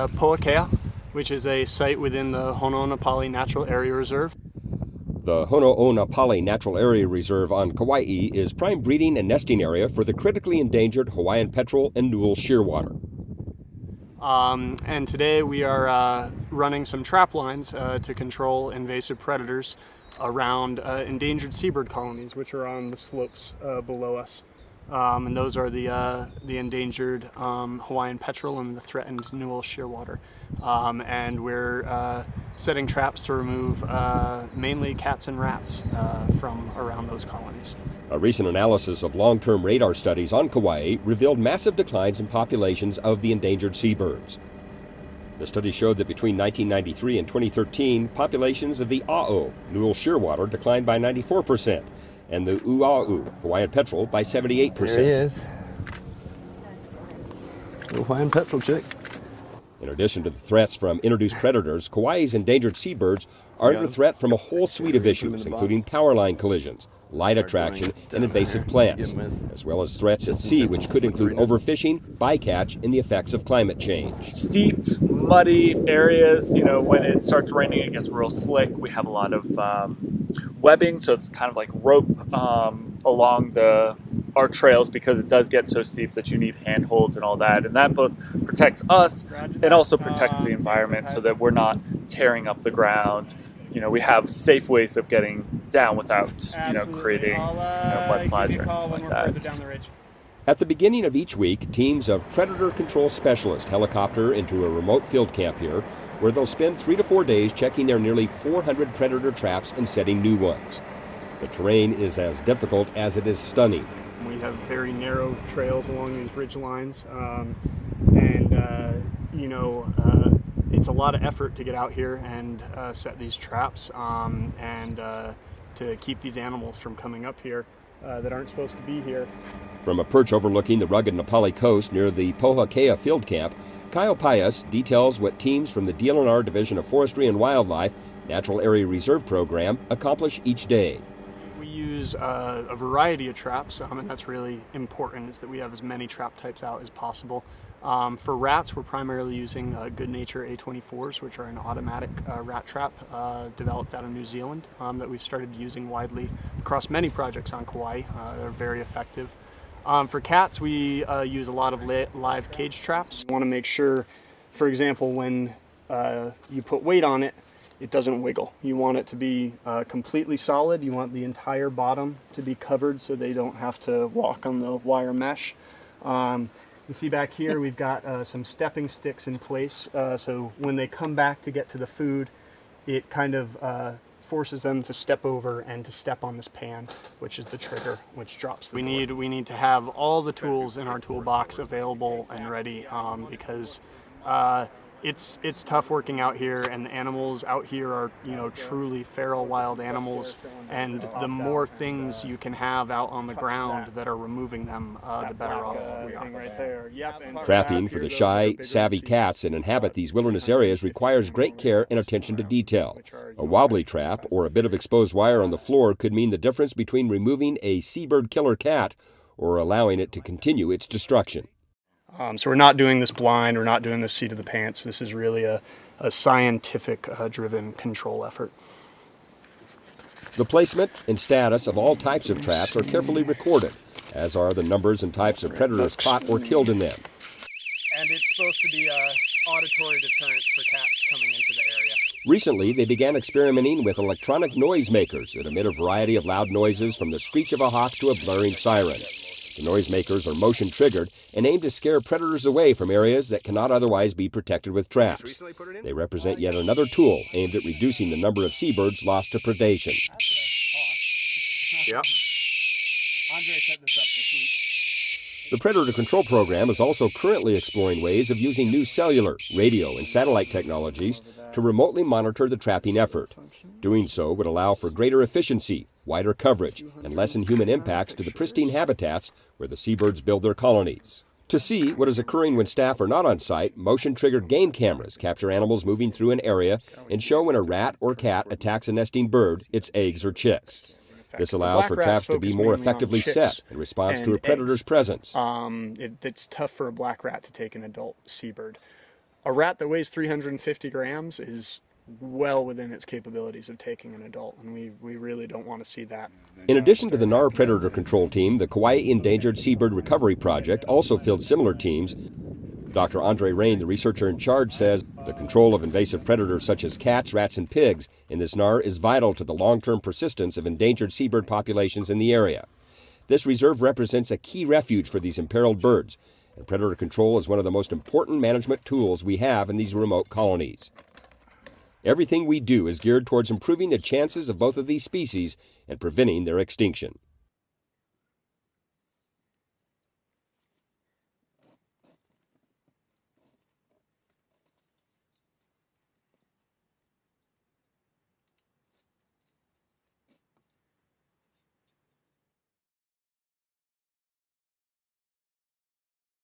Poakea, which is a site within the Hono Napali Natural Area Reserve. The Hono Napali Natural Area Reserve on Kauai is prime breeding and nesting area for the critically endangered Hawaiian petrel and Newell shearwater. And today we are running some trap lines to control invasive predators around endangered seabird colonies, which are on the slopes below us. And those are the endangered Hawaiian petrel and the threatened Newell shearwater. And we're setting traps to remove mainly cats and rats from around those colonies. A recent analysis of long-term radar studies on Kauai revealed massive declines in populations of the endangered seabirds. The study showed that between 1993 and 2013, populations of the A'o, Newell shearwater, declined by 94%, and the Ua'u, Hawaiian petrel, by 78%. There he is. Little Hawaiian petrel chick. In addition to the threats from introduced predators, Kauai's endangered seabirds are under threat from a whole suite of issues, including power line collisions, light attraction, and invasive plants, as well as threats at sea, which could include overfishing, bycatch, and the effects of climate change. Steep, muddy areas, when it starts raining, it gets real slick. We have a lot of webbing, so it's kind of like rope along our trails, because it does get so steep that you need handholds and all that. And that both protects us and also protects the environment so that we're not tearing up the ground. We have safe ways of getting down without, creating mudslides or anything like that. At the beginning of each week, teams of predator control specialists helicopter into a remote field camp here, where they'll spend 3 to 4 days checking their nearly 400 predator traps and setting new ones. The terrain is as difficult as it is stunning. We have very narrow trails along these ridge lines, it's a lot of effort to get out here and set these traps and to keep these animals from coming up here that aren't supposed to be here. From a perch overlooking the rugged Napali coast near the Poakea field camp, Kyle Pius details what teams from the DLNR Division of Forestry and Wildlife Natural Area Reserve Program accomplish each day. We use a variety of traps, and that's really important, is that we have as many trap types out as possible. For rats, we're primarily using Good Nature A24s, which are an automatic rat trap developed out of New Zealand that we've started using widely across many projects on Kauai. They're very effective. For cats, we use a lot of live cage traps. We want to make sure, for example, when you put weight on it, it doesn't wiggle. You want it to be completely solid. You want the entire bottom to be covered so they don't have to walk on the wire mesh. You see back here we've got some stepping sticks in place, so when they come back to get to the food, it kind of forces them to step over and to step on this pan, which is the trigger, which drops the board. We need to have all the tools in our toolbox available and ready, because it's tough working out here, and the animals out here are truly feral wild animals, and the more things you can have out on the ground that are removing them, the better off we are. Trapping for the shy, savvy cats that inhabit these wilderness areas requires great care and attention to detail. A wobbly trap or a bit of exposed wire on the floor could mean the difference between removing a seabird killer cat or allowing it to continue its destruction. So we're not doing this blind, we're not doing this seat of the pants. This is really a scientific driven control effort. The placement and status of all types of traps are carefully recorded, as are the numbers and types of predators caught or killed in them. And it's supposed to be an auditory deterrent for cats coming into the area. Recently, they began experimenting with electronic noisemakers that emit a variety of loud noises, from the screech of a hawk to a blaring siren. The noisemakers are motion-triggered and aim to scare predators away from areas that cannot otherwise be protected with traps. They represent yet another tool aimed at reducing the number of seabirds lost to predation. Yep. Andre set this up this week. The Predator Control Program is also currently exploring ways of using new cellular, radio, and satellite technologies to remotely monitor the trapping effort. Doing so would allow for greater efficiency, wider coverage, and lessen human impacts to the pristine habitats where the seabirds build their colonies. To see what is occurring when staff are not on site, motion-triggered game cameras capture animals moving through an area and show when a rat or cat attacks a nesting bird, its eggs or chicks. This allows for traps to be more effectively set in response to a predator's presence. It's tough for a black rat to take an adult seabird. a rat that weighs 350 grams is well within its capabilities of taking an adult, and we really don't want to see that. In addition to the NAR predator control team, the Kauai Endangered Seabird Recovery Project also fielded similar teams. Dr. Andre Rain, the researcher in charge, says the control of invasive predators such as cats, rats, and pigs in this NAR is vital to the long-term persistence of endangered seabird populations in the area. This reserve represents a key refuge for these imperiled birds, and predator control is one of the most important management tools we have in these remote colonies. Everything we do is geared towards improving the chances of both of these species and preventing their extinction.